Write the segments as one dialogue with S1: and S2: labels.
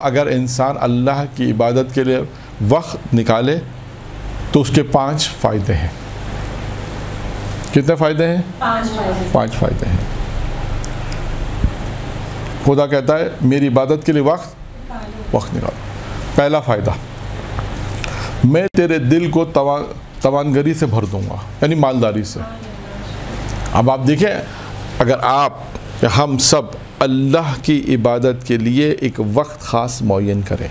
S1: اگر انسان اللہ کی عبادت کے لیے وقت نکالے تو اس کے 5 فائدے ہیں. کتنے فائدے ہیں؟ 5 فائدے ہیں. خدا کہتا ہے میری عبادت کے لیے وقت نکالو. پہلا فائدہ، میں تیرے دل کو توانگری سے بھر دوں گا، یعنی مالداری سے. اب آپ دیکھیں، اگر آپ ہم سب اللہ کی عبادت کے لیے ایک وقت خاص معین کریں،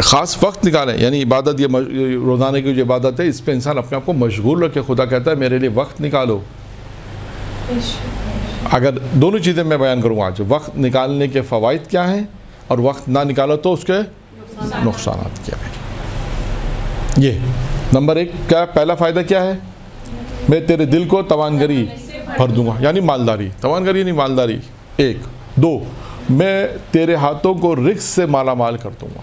S1: خاص وقت نکالیں، یعنی عبادت یہ روزانہ کی جو عبادت ہے اس پہ انسان اپنے آپ کو مشغول رکھے. خدا کہتا ہے میرے لیے وقت نکالو. اگر دونوں چیزیں میں بیان کروں آج، وقت نکالنے کے فوائد کیا ہیں اور وقت نہ نکالو تو اس کے نقصانات کیا ہیں. یہ نمبر 1 کیا، پہلا فائدہ کیا ہے؟ میں تیرے دل کو توانگری بھر دوں گا، یعنی مالداری. توانگری یعنی مالداری. 1 2 میں تیرے ہاتھوں کو رزق سے مالا مال کر دوں گا.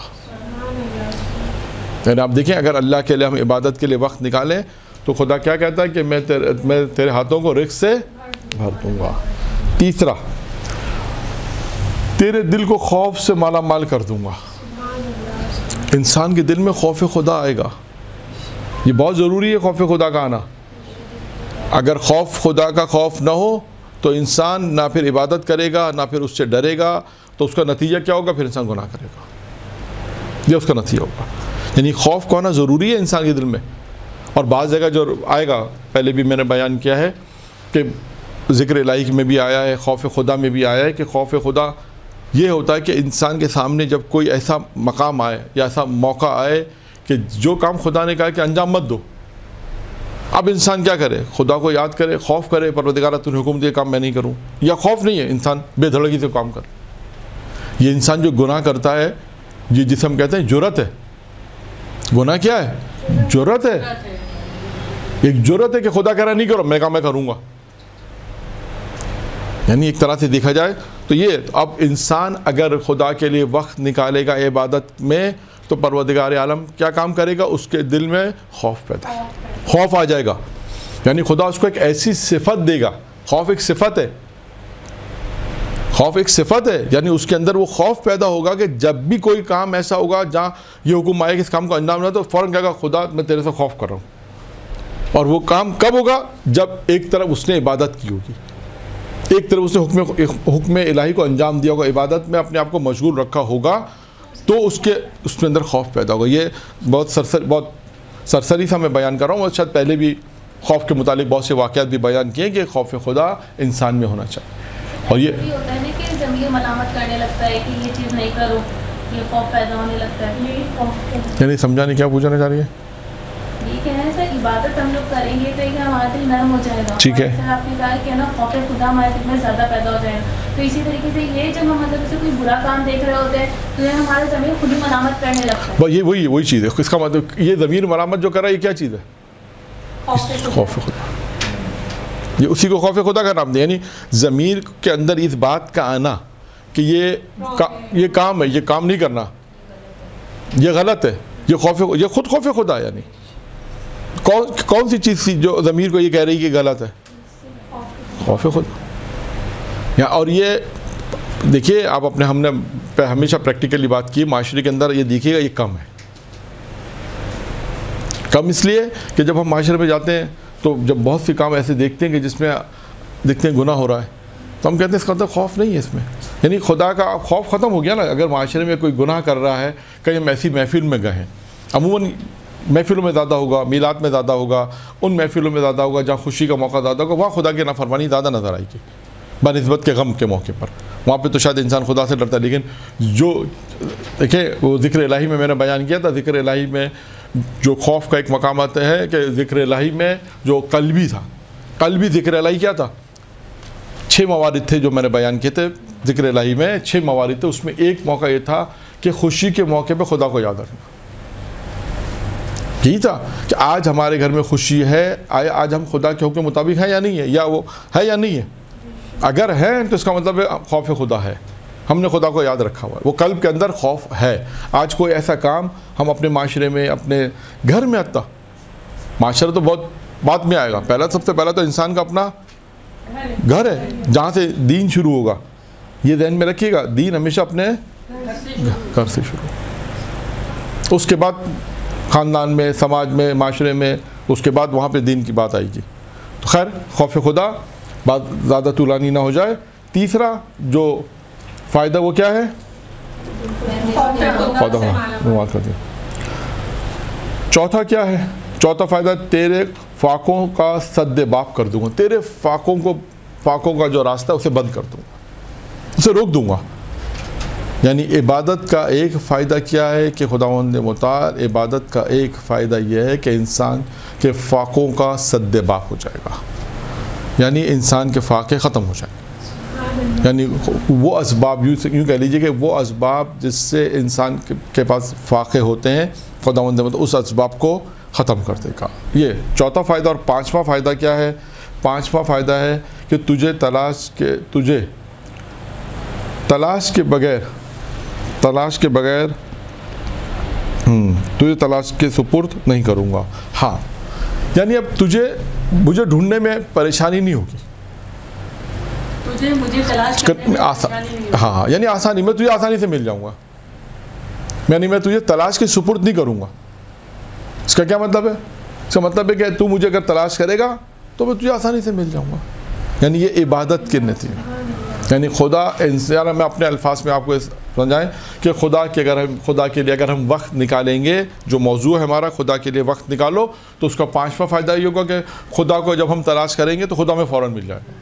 S1: یعنی آپ دیکھیں، اگر اللہ کے لیے ہم عبادت کے لیے وقت نکالیں تو خدا کیا کہتا ہے کہ میں تیرے ہاتھوں کو رزق سے بھر دوں گا. تیسرا، تیرے دل کو خوف سے مالا مال کر دوں گا. انسان کے دل میں خوف خدا آئے گا. یہ بہت ضروری ہے خوف خدا کا آنا. اگر خوف خدا کا خوف نہ ہو تو انسان نہ پھر عبادت کرے گا نہ پھر اس سے ڈرے گا، تو اس کا نتیجہ کیا ہوگا؟ پھر انسان گناہ کرے گا. یہ اس کا نتیجہ ہوگا. یعنی خوف کو آنا ضروری ہے انسان کے دل میں. اور بعض جگہ جو آئے گا، پہلے بھی میں نے بیان کیا ہے کہ ذکر الہی میں بھی آیا ہے، خوف خدا میں بھی آیا ہے کہ خوف خدا یہ ہوتا ہے کہ انسان کے سامنے جب کوئی ایسا مقام آئے یا ایسا موقع آئے کہ جو کام خدا نے کہا کہ انجام مت دو، اب انسان کیا کرے؟ خدا کو یاد کرے، خوف کرے، پروردگارہ تو نے حکم دیا کام میں نہیں کروں. یا خوف نہیں ہے، انسان بے دھڑکی سے کام کرے. یہ انسان جو گناہ کرتا ہے، یہ جسے ہم کہتے ہیں جرأت ہے. گناہ کیا ہے؟ جرأت ہے. ایک جرأت ہے کہ خدا کہہ رہا نہیں کرو، میں کہا میں کروں گا. یعنی ایک طرح سے دیکھا جائے تو یہ اب انسان اگر خدا کے لیے وقت نکالے گا عبادت میں تو پروردگار عالم کیا کام کرے گا؟ اس کے دل میں خوف آ جائے گا. یعنی خدا اس کو ایک ایسی صفت دے گا. خوف ایک صفت ہے. خوف ایک صفت ہے، یعنی اس کے اندر وہ خوف پیدا ہوگا کہ جب بھی کوئی کام ایسا ہوگا جہاں یہ حکم آئے کہ اس کام کو انجام نہ تو فوراً کہے گا خدا میں تیرے سے خوف کر رہا ہوں. اور وہ کام کب ہوگا؟ جب ایک طرف اس نے عبادت کی ہوگی، ایک طرف اس نے حکم الہی کو انجام دیا ہوگا، عبادت میں اپنے آپ کو مشغول رکھا ہوگا، تو اس کے اندر خوف پیدا ہوگا. یہ بہت سرسری سا میں بیان کر رہا ہوں، اور شاید پہلے بھی خوف کے متعلق بہت سے واقعات بھی بیان کیے کہ خوف خدا انسان میں ہونا چاہیے. اور یہ
S2: ہوتا ہے نا کہ ضمیر ملامت کرنے لگتا ہے کہ یہ چیز نہیں کرو، یہ خوف پیدا ہونے لگتا ہے.
S1: یعنی سمجھا نہیں کیا پوچھنا چاہ رہی ہے؟
S2: یہ کہہ رہے ہیں سر عبادت ہم لوگ کریں گے تو یہ ہمارا دل نرم ہو جائے گا.
S1: ٹھیک ہے.
S2: سر آپ نے کہا کہ نا خوف خدا ہمارے دل میں زیادہ پیدا ہو جائے گا. تو اسی طریقے سے یہ جب ہم مطلب اسے کوئی برا کام دیکھ رہے ہوتے ہیں تو یہ ہمارا ضمیر خود ہی ملامت کرنے لگتا ہے.
S1: یہ وہی چیز ہے. اس کا مطلب یہ ضمیر ملامت جو کر رہا ہے یہ کیا چیز ہے؟ خوف خدا. یہ اسی کو خوف خدا کا نام دیا. یعنی ضمیر کے اندر اس بات کا آنا کہ یہ کام ہے، یہ کام نہیں کرنا، یہ غلط ہے، یہ خود خوف خدا ہے. یعنی کون سی چیز تھی جو ضمیر کو یہ کہہ رہی کہ غلط ہے؟ خوف خدا. اور یہ دیکھیے آپ ہم نے ہمیشہ پریکٹیکلی بات کی، معاشرے کے اندر یہ دیکھیے گا یہ کم ہے. کم اس لیے کہ جب ہم معاشرے میں جاتے ہیں تو جب بہت سی کام ایسے دیکھتے ہیں کہ جس میں دیکھتے ہیں گناہ ہو رہا ہے تو ہم کہتے ہیں اس کا مطلب خوف نہیں ہے اس میں. یعنی خدا کا خوف ختم ہو گیا نا. اگر معاشرے میں کوئی گناہ کر رہا ہے، کہیں ہم ایسی محفل میں گئے ہیں، عموماً محفلوں میں زیادہ ہوگا، میلاد میں زیادہ ہوگا، ان محفلوں میں زیادہ ہوگا جہاں خوشی کا موقع زیادہ ہوگا، وہاں خدا کی نافرمانی زیادہ نظر آئے گی بنسبت کے غم کے موقع پر. وہاں پہ تو شاید انسان خدا سے ڈرتا ہے. لیکن جو دیکھیں وہ ذکر الہی میں نے بیان کیا تھا، ذکر الہی میں جو خوف کا ایک مقام آتا ہے کہ ذکر الہی میں جو قلبی تھا، قلبی ذکر الہی کیا تھا؟ 6 موارد تھے جو میں نے بیان کیے تھے. ذکر الہی میں 6 موارد تھے. اس میں ایک موقع یہ تھا کہ خوشی کے موقع پہ خدا کو یاد رکھنا. یہی تھا کہ آج ہمارے گھر میں خوشی ہے، آج ہم خدا کے حکم کے مطابق ہیں یا نہیں ہے، یا وہ ہے یا نہیں ہے. اگر ہے تو اس کا مطلب ہے خوف خدا ہے، ہم نے خدا کو یاد رکھا ہوا ہے، وہ قلب کے اندر خوف ہے. آج کوئی ایسا کام ہم اپنے معاشرے میں، اپنے گھر میں آتا، معاشرہ تو بہت بعد میں آئے گا، سب سے پہلا تو انسان کا اپنا گھر ہے جہاں سے دین شروع ہوگا. یہ ذہن میں رکھیے گا، دین ہمیشہ اپنے گھر سے شروع، اس کے بعد خاندان میں، سماج میں، معاشرے میں، اس کے بعد وہاں پہ دین کی بات آئے گی۔ تو خیر خوف خدا، بات زیادہ طولانی نہ ہو جائے۔ تیسرا جو فائدہ وہ کیا ہے؟ چوتھا کیا ہے؟ چوتھا فائدہ تیرے فاقوں کا سد باب کر دوں گا، تیرے فاقوں کا جو راستہ ہے اسے بند کر دوں گا، اسے روک دوں گا۔ یعنی عبادت کا ایک فائدہ کیا ہے کہ خداوند متعال، عبادت کا ایک فائدہ یہ ہے کہ انسان کے فاقوں کا سد باب ہو جائے گا، یعنی انسان کے فاقے ختم ہو جائیں گے۔ یعنی وہ اسباب، یوں کہہ لیجئے کہ وہ اسباب جس سے انسان کے پاس فاقے ہوتے ہیں، خداوند متعال اس اسباب کو ختم کر دے گا۔ یہ چوتھا فائدہ۔ اور پانچواں فائدہ کیا ہے؟ پانچواں فائدہ ہے کہ تجھے تلاش کے بغیر تجھے تلاش کے سپرد نہیں کروں گا۔ ہاں یعنی اب مجھے ڈھونڈنے میں پریشانی نہیں ہوگی،
S2: مجھے تلاش کرنے میں
S1: ہاں یعنی آسانی، میں تجھے آسانی سے مل جاؤں گا، یعنی میں تجھے تلاش کے سپرد نہیں کروں گا۔ اس کا کیا مطلب ہے؟ اس کا مطلب ہے کہ تو مجھے اگر تلاش کرے گا تو میں تجھے آسانی سے مل جاؤں گا۔ یعنی یہ عبادت کے نتیجے، یعنی خدا انسان، میں اپنے الفاظ میں آپ کو سمجھائیں کہ خدا کے لیے اگر ہم وقت نکالیں گے، جو موضوع ہے ہمارا خدا کے لیے وقت نکالو، تو اس کا پانچواں فائدہ یہ ہوگا کہ خدا کو جب ہم تلاش کریں گے تو خدا ہمیں فوراً مل جائے گا،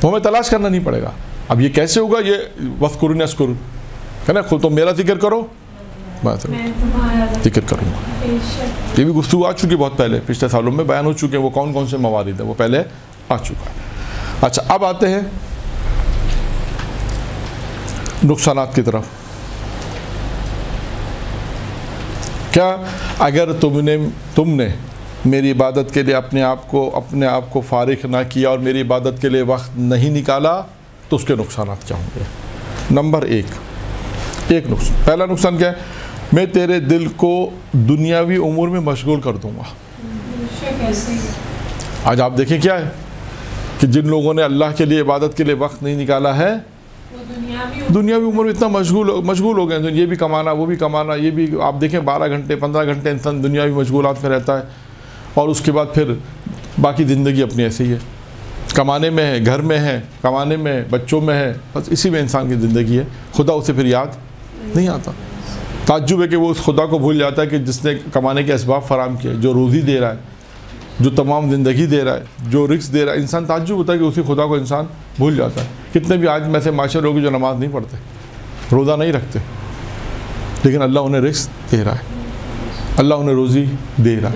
S1: تو ہمیں تلاش کرنا نہیں پڑے گا۔ اب یہ کیسے ہوگا؟ یہ وذکرونی اذکرکم ہے نا، خود تو میرا ذکر کرو میں ذکر کروں گا۔ یہ بھی گفتگو آ چکی بہت پہلے، پچھلے سالوں میں بیان ہو چکے ہیں وہ کون سے موارد ہیں، وہ پہلے آ چکا ہے۔ اچھا اب آتے ہیں نقصانات کی طرف۔ کیا اگر تم نے میری عبادت کے لیے اپنے آپ کو فارغ نہ کیا اور میری عبادت کے لیے وقت نہیں نکالا تو اس کے نقصانات کیا ہوں گے؟ نمبر ایک نقصان، پہلا نقصان کیا ہے؟ میں تیرے دل کو دنیاوی امور میں مشغول کر دوں گا۔ آج آپ دیکھیں کیا ہے کہ جن لوگوں نے اللہ کے لیے عبادت کے لیے وقت نہیں نکالا ہے، دنیاوی امور میں اتنا مشغول ہو گئے ہیں، یہ بھی کمانا، وہ بھی کمانا، یہ بھی آپ دیکھیں 12 گھنٹے 15 گھنٹے انسان دنیاوی مشغولات میں رہتا ہے، اور اس کے بعد پھر باقی زندگی اپنی ایسے ہی ہے، کمانے میں ہے، گھر میں ہے، کمانے میں، بچوں میں ہے، بس اسی میں انسان کی زندگی ہے، خدا اسے پھر یاد نہیں آتا۔ تعجب ہے کہ وہ اس خدا کو بھول جاتا ہے کہ جس نے کمانے کے اسباب فراہم کیے، جو روزی دے رہا ہے، جو تمام زندگی دے رہا ہے، جو رزق دے رہا ہے۔ انسان تعجب ہوتا ہے کہ اسی خدا کو انسان بھول جاتا ہے۔ کتنے بھی آج میں سے معاشرے لوگ جو نماز نہیں پڑھتے، روزہ نہیں رکھتے، لیکن اللہ انہیں رزق دے رہا ہے، اللہ انہیں روزی دے رہا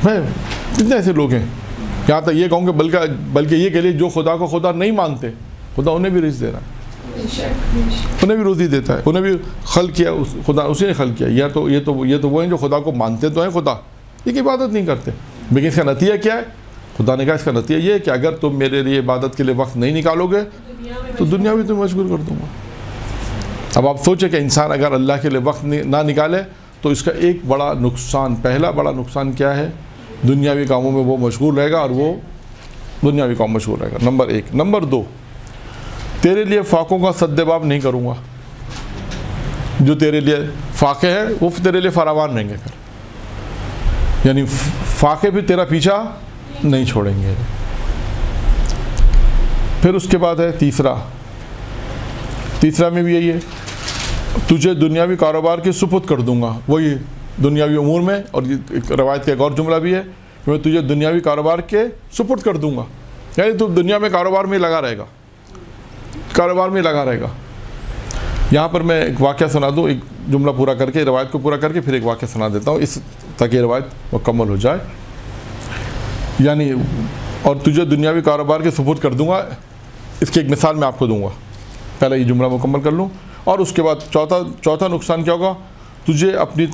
S1: ہے۔ کتنے ایسے لوگ ہیں، یہاں تک یہ کہوں کہ بلکہ یہ کہ لیے جو خدا کو خدا نہیں مانتے، خدا انہیں بھی رزق دے رہا ہے، انہیں بھی روزی دیتا ہے، انہیں بھی خلق کیا خدا، اسی نے خلق کیا۔ یہ تو وہ ہیں جو خدا کو مانتے تو ہیں خدا، لیکن عبادت نہیں کرتے۔ لیکن اس کا نتیجہ کیا ہے؟ خدا نے کہا اس کا نتیجہ یہ ہے کہ اگر تم میرے لیے عبادت کے لیے وقت نہیں نکالو گے تو دنیا بھی تمہیں مشغول کر دوں گا۔ اب آپ سوچیں کہ انسان اگر اللہ کے لیے وقت نہ نکالے تو اس کا ایک بڑا نقصان، پہلا بڑا نقصان کیا ہے؟ دنیاوی کاموں میں وہ مشغول رہے گا، اور وہ دنیاوی کام مشغول رہے گا، نمبر ایک۔ نمبر دو، تیرے لیے فاقوں کا سد باب نہیں کروں گا۔ جو تیرے لیے فاقے ہیں وہ تیرے لیے فراوان رہیں گے، یعنی فاقے بھی تیرا پیچھا نہیں چھوڑیں گے۔ پھر اس کے بعد ہے تیسرا میں بھی یہی ہے، تجھے دنیاوی کاروبار کے سپرد کر دوں گا۔ وہی دنیاوی امور میں، اور ایک روایت کا ایک اور جملہ بھی ہے کہ میں تجھے دنیاوی کاروبار کے سپرد کر دوں گا، یعنی تو دنیا میں کاروبار میں لگا رہے گا۔ یہاں پر میں ایک واقعہ سنا دوں، ایک جملہ پورا کر کے، روایت کو پورا کر کے پھر ایک واقعہ سنا دیتا ہوں، اس تاکہ یہ روایت مکمل ہو جائے۔ یعنی اور تجھے دنیاوی کاروبار کے سپرد کر دوں گا، اس کی ایک مثال میں آپ کو دوں گا، پہلے یہ جملہ مکمل کر لوں۔ اور اس کے بعد چوتھا نقصان کیا ہوگا؟ تجھے اپنی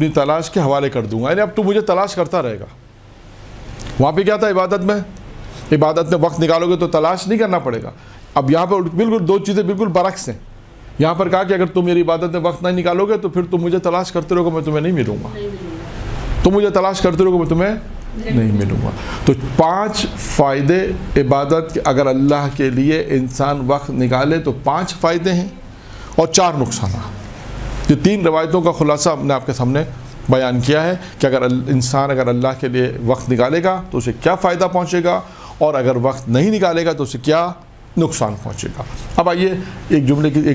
S1: تلاش کے حوالے کر دوں گا، یعنی اب تو مجھے تلاش کرتا رہے گا۔ وہاں پہ کیا تھا؟ عبادت میں وقت نکالو گے تو تلاش نہیں کرنا پڑے گا۔ اب یہاں پر بالکل دو چیزیں بالکل برعکس ہیں۔ یہاں پر کہا کہ اگر تم میری عبادت میں وقت نہیں نکالو گے تو پھر تم مجھے تلاش کرتے رہو گے، میں تمہیں نہیں ملوں گا۔ تم مجھے تلاش کرتے رہو گے، میں تمہیں نہیں ملوں گا. تو 5 فائدے عبادت کے، اگر اللہ کے لیے انسان وقت نکالے تو 5 فائدے ہیں اور 4 نقصانات. یہ 3 روایتوں کا خلاصہ ہم نے آپ کے سامنے بیان کیا ہے کہ اگر انسان اگر اللہ کے لیے وقت نکالے گا تو اسے کیا فائدہ پہنچے گا، اور اگر وقت نہیں نکالے گا تو اسے کیا نقصان پہنچے گا. اب آئیے ایک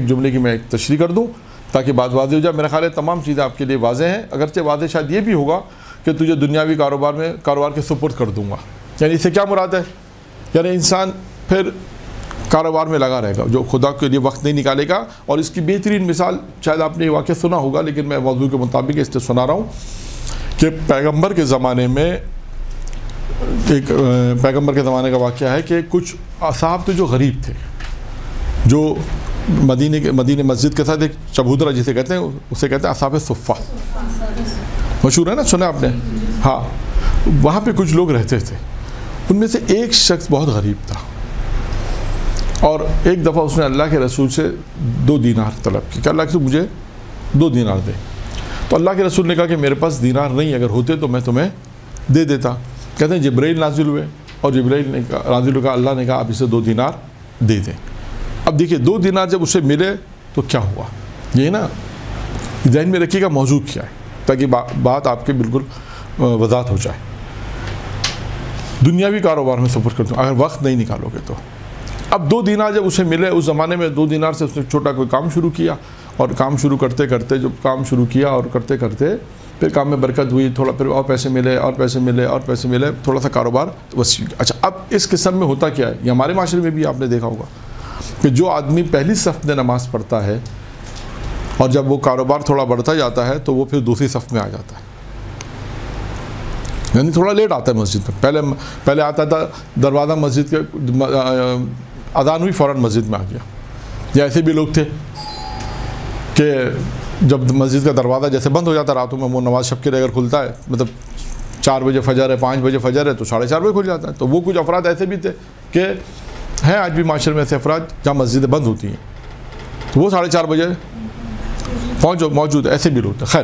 S1: جملے کی میں ایک تشریح کر دوں تاکہ بات واضح ہو جائے. میرا خیال ہے تمام چیزیں آپ کے لیے واضح ہیں، اگرچہ واضح شاید یہ بھی ہوگا کہ تجھے دنیاوی کاروبار کے سپرد کر دوں گا. یعنی اس سے کیا مراد ہے؟ یعنی انسان پھر کاروبار میں لگا رہے گا جو خدا کے لیے وقت نہیں نکالے گا. اور اس کی بہترین مثال شاید آپ نے یہ واقعہ سنا ہوگا، لیکن میں موضوع کے مطابق اس سے سنا رہا ہوں کہ پیغمبر کے زمانے میں پیغمبر کے زمانے کا واقعہ ہے کہ کچھ اصحاب تھے جو غریب تھے، جو مدینے مسجد کے ساتھ ایک چبودرا جسے کہتے ہیں، اسے کہتے ہیں اصحاب صفہ، مشہور ہے نا، سنا آپ نے؟ ہاں، وہاں پہ کچھ لوگ رہتے تھے. ان میں سے ایک شخص بہت غریب تھا اور ایک دفعہ اس نے اللہ کے رسول سے 2 دینار طلب کی کہ اللہ کے رسول مجھے 2 دینار دے. تو اللہ کے رسول نے کہا کہ میرے پاس دینار نہیں، اگر ہوتے تو میں تمہیں دے دیتا. کہتے ہیں جبرائیل نازل ہوئے اور جبرائیل نے نازل ہو کر اللہ نے کہا آپ اسے 2 دینار دے دیں. اب دیکھیے 2 دینار جب اسے ملے تو کیا ہوا، یہ نا ذہن میں رکھیے گا موضوع کیا ہے تاکہ بات آپ کے بالکل وضاحت ہو جائے. دنیاوی کاروبار میں سفر کرتے ہیں اگر وقت نہیں نکالو گے تو. اب 2 دینار جب اسے ملے، اس زمانے میں 2 دینار سے اس نے چھوٹا کوئی کام شروع کیا، اور کام شروع کرتے کرتے جب کام شروع کیا اور کرتے کرتے پھر کام میں برکت ہوئی، تھوڑا پھر اور پیسے ملے اور پیسے ملے اور پیسے ملے، تھوڑا سا کاروبار وسیع. اچھا، اب اس قسم میں ہوتا کیا ہے، یہ ہمارے معاشرے میں بھی آپ نے دیکھا ہوگا کہ جو آدمی پہلی صف میں نماز پڑھتا ہے اور جب وہ کاروبار تھوڑا بڑھتا جاتا ہے تو وہ پھر دوسری صف میں آ جاتا ہے، یعنی تھوڑا لیٹ آتا ہے مسجد میں. پہلے آتا تھا دروازہ مسجد کے اذان ہوئی فوراً مسجد میں آ گیا. یا ایسے بھی لوگ تھے کہ جب مسجد کا دروازہ جیسے بند ہو جاتا راتوں میں، وہ نماز شب کے لیے اگر کھلتا ہے، مطلب 4 بجے فجر ہے، 5 بجے فجر ہے، تو 4:30 بجے کھل جاتا ہے. تو وہ کچھ افراد ایسے بھی تھے کہ ہیں آج بھی معاشرے میں ایسے افراد جہاں مسجدیں بند ہوتی ہیں تو وہ 4:30 بجے موجود ایسے بھی لوگ تھے. خیر،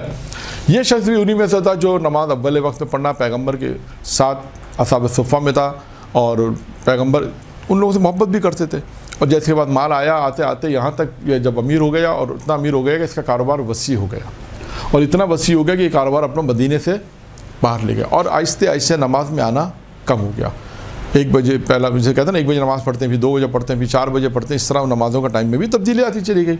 S1: یہ شخص بھی انہی میں سے تھا جو نماز اول وقت میں پڑھنا، پیغمبر کے ساتھ اصحاب صفہ میں تھا اور پیغمبر ان لوگوں سے محبت بھی کرتے تھے. اور جیسے کے بعد مال آیا، آتے آتے یہاں تک یہ جب امیر ہو گیا اور اتنا امیر ہو گیا کہ اس کا کاروبار وسیع ہو گیا، اور اتنا وسیع ہو گیا کہ یہ کاروبار اپنا مدینے سے باہر لے گیا، اور آہستہ آہستہ نماز میں آنا کم ہو گیا. 1 بجے پہلا جسے کہتے ہیں نا 1 بجے نماز پڑھتے ہیں، پھر 2 بجے پڑھتے ہیں، پھر 4 بجے پڑھتے ہیں. اس طرح نمازوں کا ٹائم میں بھی تبدیلی آتی چلی گئی.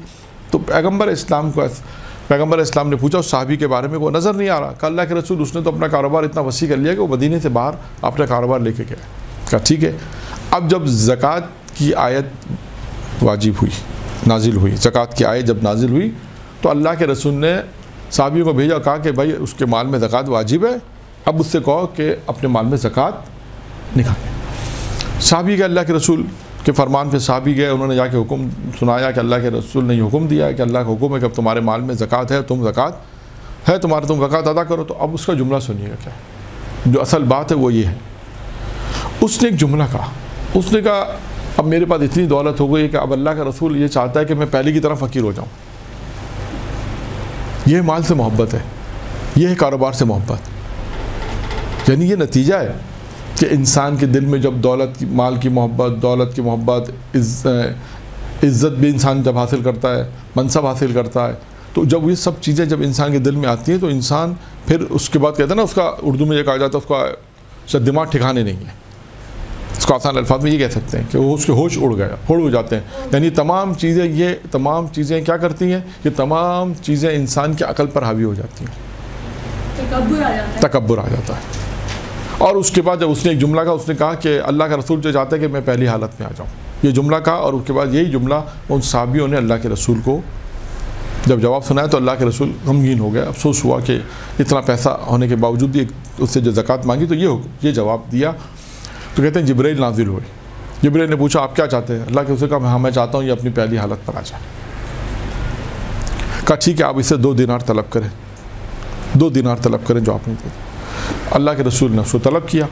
S1: تو پیغمبر اسلام نے پوچھا اس صحابی کے بارے میں، وہ نظر نہیں آ رہا. کہ اللہ کے رسول اس نے تو اپنا کاروبار اتنا وسیع کر لیا کہ وہ مدینے سے باہر اپنا کاروبار لے کے گیا. کہا ٹھیک ہے. اب جب زکوٰۃ کی آیت واجب ہوئی، نازل ہوئی، زکوٰۃ کی آیت جب نازل ہوئی تو اللہ کے رسول نے صحابیوں کو بھیجا، کہا کہ بھائی اس کے مال میں زکوٰۃ واجب ہے، اب اس سے کہو کہ اپنے مال میں زکوٰۃ نکالیں. صحابی گئے اللہ کے رسول کے فرمان پہ، صحابی گئے، انہوں نے جا کے حکم سنایا کہ اللہ کے رسول نے حکم دیا ہے کہ اللہ کا حکم ہے کہ اب تمہارے مال میں زکوٰۃ ہے، تم زکوٰۃ ادا کرو. تو اب اس کا جملہ سنیے گا کیا ہے، جو اصل بات ہے وہ یہ ہے. اس نے ایک جملہ کہا، اس نے کہا اب میرے پاس اتنی دولت ہو گئی کہ اب اللہ کا رسول یہ چاہتا ہے کہ میں پہلے کی طرح فقیر ہو جاؤں. یہ مال سے محبت ہے، یہ ہے کاروبار سے محبت. یعنی یہ نتیجہ ہے کہ انسان کے دل میں جب مال کی محبت، دولت کی محبت، عزت بھی انسان جب حاصل کرتا ہے، منصب حاصل کرتا ہے، تو جب یہ سب چیزیں جب انسان کے دل میں آتی ہیں تو انسان پھر اس کے بعد کہتے ہیں نا، اس کا اردو میں یہ کہا جاتا ہے اس کا دماغ ٹھکانے نہیں ہے. اس کو آسان الفاظ میں یہ کہہ سکتے ہیں کہ وہ اس کے ہوش اڑ ہو جاتے ہیں. یعنی یہ تمام چیزیں کیا کرتی ہیں، یہ تمام چیزیں انسان کی عقل پر حاوی ہو جاتی ہیں، تکبر آ جاتا ہے. اور اس کے بعد جب اس نے ایک جملہ کہا، اس نے کہا کہ اللہ کا رسول جو چاہتا ہے کہ میں پہلی حالت میں آ جاؤں، یہ جملہ کہا. اور اس کے بعد یہی جملہ ان صحابیوں نے اللہ کے رسول کو جب جواب سنایا تو اللہ کے رسول غمگین ہو گئے. افسوس ہوا کہ اتنا پیسہ ہونے کے باوجود بھی اس سے جو زکوٰۃ مانگی تو یہ جواب دیا. تو کہتے ہیں جبرائیل نازل ہوئے. جبرائیل نے پوچھا آپ کیا چاہتے ہیں؟ اللہ کے رسول کہا ہاں میں چاہتا ہوں یہ اپنی پہلی حالت پر آ جائے. کہا ٹھیک ہے آپ اسے 2 دینار طلب کریں، 2 دینار طلب کریں جو آپ نے دے. اللہ کے رسول نے اس کو طلب کیا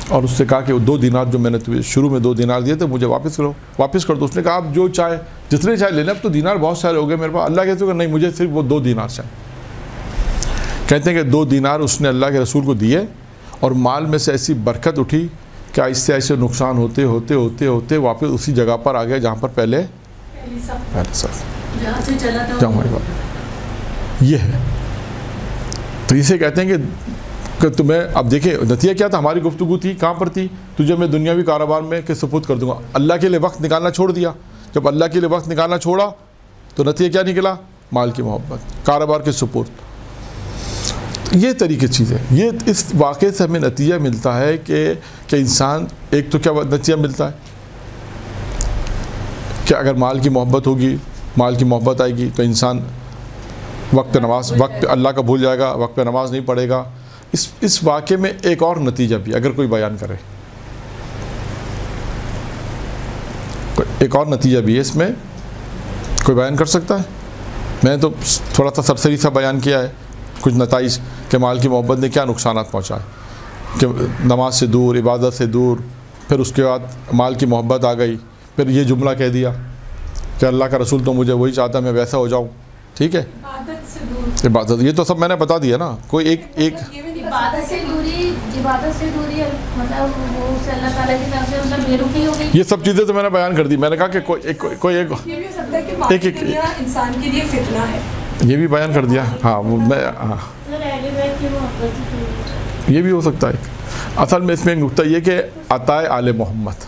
S1: اور اس سے کہا کہ وہ 2 دینار جو میں نے تمہیں شروع میں 2 دینار دیے تھے مجھے واپس کر دو. اس نے کہا آپ جو چاہے جتنے چاہے لے لیں، اب تو دینار بہت سارے ہو گئے میرے پاس. اللہ کہتے ہیں کہ نہیں مجھے صرف وہ 2 دینار چاہیے. کہتے ہیں کہ 2 دینار اس نے اللہ کے رسول کو دیے اور مال میں سے ایسی برکت اٹھی کہ ایسے ایسے نقصان ہوتے ہوتے ہوتے ہوتے واپس اسی جگہ پر آ گئے جہاں پر پہلے یہ ہے. تو اسے کہتے ہیں کہ تمہیں اب دیکھیں نتیجہ کیا تھا. ہماری گفتگو تھی کہاں پر تھی؟ تجھے میں دنیاوی کاروبار میں کہ سپرد کر دوں گا. اللہ کے لیے وقت نکالنا چھوڑ دیا. جب اللہ کے لیے وقت نکالنا چھوڑا تو نتیجہ کیا نکلا؟ مال کی محبت، کاروبار کے سپرد. یہ طریقے چیزیں، یہ اس واقعے سے ہمیں نتیجہ ملتا ہے کہ انسان ایک تو کیا نتیجہ ملتا ہے کہ اگر مال کی محبت ہوگی، مال کی محبت آئے گی تو انسان وقت پہ اللہ کا بھول جائے گا، وقت پہ نماز نہیں پڑھے گا. اس واقعے میں ایک اور نتیجہ بھی اگر کوئی بیان کرے، ایک اور نتیجہ بھی ہے اس میں، کوئی بیان کر سکتا ہے؟ میں نے تو تھوڑا سا سرسری سا بیان کیا ہے کچھ نتائج کہ مال کی محبت نے کیا نقصانات پہنچائے، کہ نماز سے دور، عبادت سے دور، پھر اس کے بعد مال کی محبت آ گئی، پھر یہ جملہ کہہ دیا کہ اللہ کا رسول تو مجھے وہی چاہتا ہے میں ویسا ہو جاؤں. ٹھیک ہے، عبادت یہ تو سب میں نے بتا دیا نا. کوئی ایک
S2: عبادت سے دوری مطلب وہ اللہ تعالیٰ کی طرف سے مطلب بے رخی ہو گئی.
S1: یہ سب چیزیں تو میں نے بیان کر دی. میں نے کہا کہ کوئی
S3: انسان کے لیے فتنہ ہے،
S1: یہ بھی بیان کر دیا. ہاں میں یہ بھی ہو سکتا ہے. اصل میں اس میں ایک نقطہ یہ کہ عطائے آل محمد،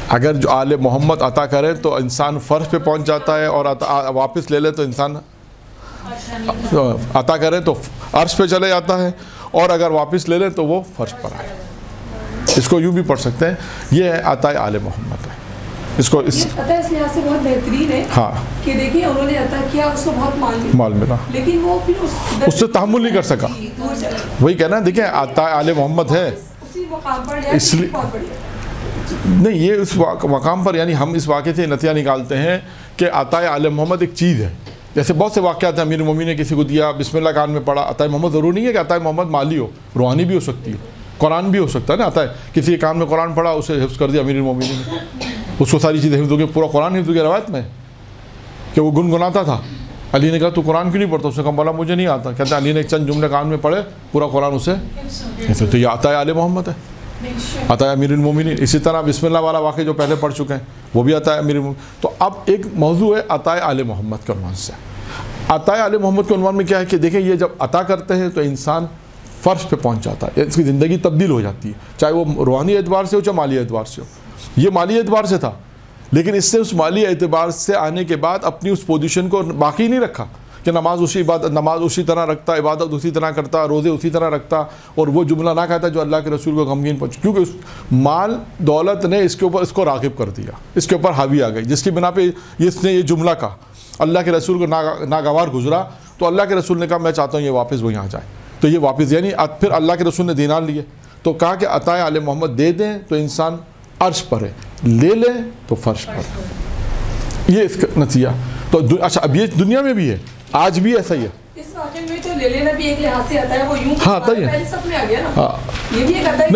S1: اگر جو آل محمد عطا کرے تو انسان فرش پہ پہنچ جاتا ہے، اور واپس لے لے تو انسان عطا کرے تو عرش پہ چلے جاتا ہے، اور اگر واپس لے لے تو وہ فرش پر آئے. اس کو یوں بھی پڑھ سکتے ہیں، یہ ہے عطائے آل محمد ہے. اس کو اس
S3: لحاظ سے بہت بہترین ہے.
S1: ہاں
S3: کہ دیکھیں انہوں نے عطا کیا، اس کو بہت
S1: مال ملا،
S3: لیکن وہ پھر
S1: اس سے تحمل نہیں کر سکا. وہی کہنا ہے، دیکھیں عطائے آل محمد ہے
S3: اسی مقام پر،
S1: اس لیے نہیں، یہ اس مقام پر یعنی ہم اس واقعے سے نتیجہ نکالتے ہیں کہ عطائے آل محمد ایک چیز ہے. جیسے بہت سے واقعات ہیں، امیر المومنین نے کسی کو دیا، بسم اللہ کان میں پڑھا. عطائے محمد ضروری نہیں ہے کہ عطائے محمد مالی ہو، روحانی بھی ہو سکتی ہے، قرآن بھی ہو سکتا ہے نا. عطائے کسی کے کان میں قرآن پڑھا، اسے حفظ کر دیا امیر المومنین نے، اس کو ساری چیزیں حفظ ہو گئی. پورا قرآن حفظ ہو گیا. روایت میں کہ وہ گنگناتا تھا، علی نے کہا تو قرآن کیوں نہیں پڑھتا؟ اس نے کہا مولا مجھے نہیں آتا. کہتے ہیں علی نے چند جملے کان میں پڑھے، پورا قرآن اسے. تو یہ عطائے آل محمد ہے، عطائے امیر المومنین. اسی طرح بسم اللہ والا واقعہ جو پہلے پڑھ چکے ہیں وہ بھی عطائے امیر المومنین. تو اب ایک موضوع ہے عطائے آل محمد کے عنوان سے. عطائے آل محمد کے عنوان میں کیا ہے کہ دیکھیں یہ جب عطا کرتے ہیں تو انسان فرش پہ پہنچ جاتا ہے، اس کی زندگی تبدیل ہو جاتی ہے، چاہے وہ روحانی اعتبار سے ہو چاہے مالی اعتبار سے ہو. یہ مالی اعتبار سے تھا، لیکن اس نے اس مالی اعتبار سے آنے کے بعد اپنی اس پوزیشن کو باقی نہیں رکھا کہ نماز اسی طرح رکھتا، عبادت اسی طرح کرتا، روزے اسی طرح رکھتا، اور وہ جملہ نہ کہتا جو اللہ کے رسول کو غمگین پہنچ. کیونکہ اس مال دولت نے اس کے اوپر اس کو راغب کر دیا، اس کے اوپر حاوی آ گئی، جس کی بنا پہ اس نے یہ جملہ کہا. اللہ کے رسول کو ناگوار گزرا تو اللہ کے رسول نے کہا میں چاہتا ہوں یہ واپس وہیں آ جائے. تو یہ واپس یعنی پھر اللہ کے رسول نے دینار لیے تو کہا کہ عطائے آل محمد دے دیں تو انسان عرش پر ہے، لے لیں تو فرش پر ہے. یہ اس کا نتیجہ. تو اچھا اب یہ دنیا میں بھی ہے، آج بھی ایسا ہی ہے.
S3: اس واقعے میں تو لے لینا بھی ایک لحاظ سے آتا ہے، وہ یوں
S1: ہاں آتا ہی ہے.
S3: پہلے سب میں آ گیا نا.
S1: ہاں
S3: یہ بھی ایک آتا ہے.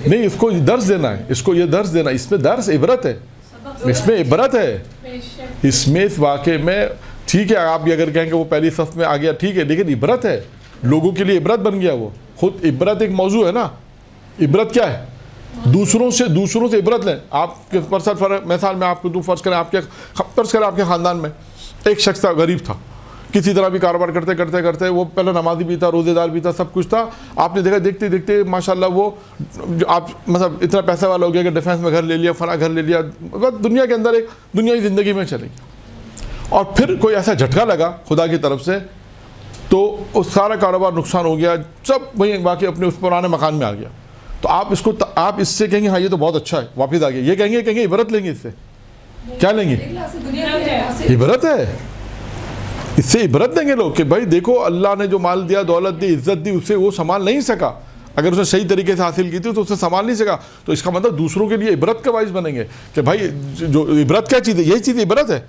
S1: نہیں، اس کو درس دینا ہے، اس کو یہ درس دینا، اس میں درس عبرت ہے، اس میں عبرت ہے. اس میں اس واقعے میں ٹھیک ہے آپ بھی اگر کہیں کہ وہ پہلی صف میں آ گیا ٹھیک ہے، لیکن عبرت ہے، لوگوں کے لیے عبرت بن گیا. وہ خود عبرت ایک موضوع ہے نا. عبرت کیا ہے؟ دوسروں سے عبرت لیں. آپ کے مثال میں آپ کو فرض کریں آپ کے خاندان میں ایک شخص تھا، غریب تھا، کسی طرح بھی کاروبار کرتے وہ پہلے نمازی بھی تھا، روزے دار بھی تھا، سب کچھ تھا. آپ نے دیکھا دیکھتے ماشاءاللہ وہ آپ مطلب اتنا پیسہ والا ہو گیا کہ ڈیفینس میں گھر لے لیا، فلاں گھر لے لیا، دنیا کے اندر ایک دنیاوی زندگی میں چلے گیا. اور پھر کوئی ایسا جھٹکا لگا خدا کی طرف سے تو اس سارا کاروبار نقصان ہو گیا، سب وہیں باقی اپنے اس پرانے مکان میں آ گیا. تو آپ اس سے کہیں گے ہاں یہ تو بہت اچھا ہے واپس آ گیا، یہ کہیں گے عبرت لیں گے. اس سے کیا لیں گے؟ عبرت ہے. اس سے عبرت دیں گے لوگ کہ بھائی دیکھو اللہ نے جو مال دیا، دولت دی، عزت دی، اسے وہ سنبھال نہیں سکا. اگر اسے صحیح طریقے سے حاصل کی تھی تو اسے سنبھال نہیں سکا. تو اس کا مطلب دوسروں کے لیے عبرت کا باعث بنیں گے کہ بھائی جو عبرت کیا چیز ہے؟ یہی چیز عبرت ہے.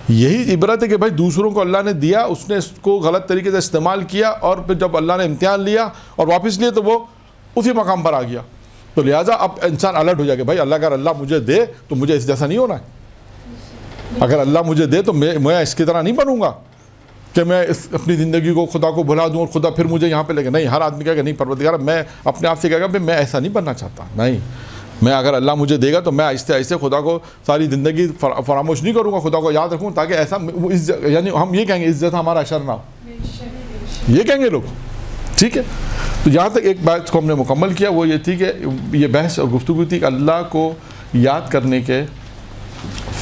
S1: یہی عبرت ہے کہ بھائی دوسروں کو اللہ نے دیا، اس نے اس کو غلط طریقے سے استعمال کیا، اور پھر جب اللہ نے امتحان لیا اور واپس لیے تو وہ اسی مقام پر آ گیا. تو لہٰذا اب انسان الرٹ ہو جائے کہ بھائی اگر اللہ مجھے دے تو مجھے اس جیسا نہیں ہونا ہے. اگر اللہ مجھے دے تو میں اس کی طرح نہیں بنوں گا. کہ میں اپنی زندگی کو خدا کو بھلا دوں اور خدا پھر مجھے یہاں پہ لے گا. نہیں, ہر آدمی کہے گا نہیں پروردگار میں اپنے آپ سے کہے گا میں ایسا نہیں بننا چاہتا. نہیں, میں اگر اللہ مجھے دے گا تو میں آہستہ آہستہ خدا کو ساری زندگی فراموش نہیں کروں گا, خدا کو یاد رکھوں تاکہ ایسا یعنی ہم یہ کہیں گے عزت ہمارا اشر نہ ہو, یہ کہیں گے لوگ. ٹھیک ہے, تو یہاں تک ایک بات کو ہم نے مکمل کیا, وہ یہ تھی کہ یہ بحث اور گفتگو تھی کہ اللہ کو یاد کرنے کے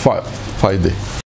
S1: فائدے.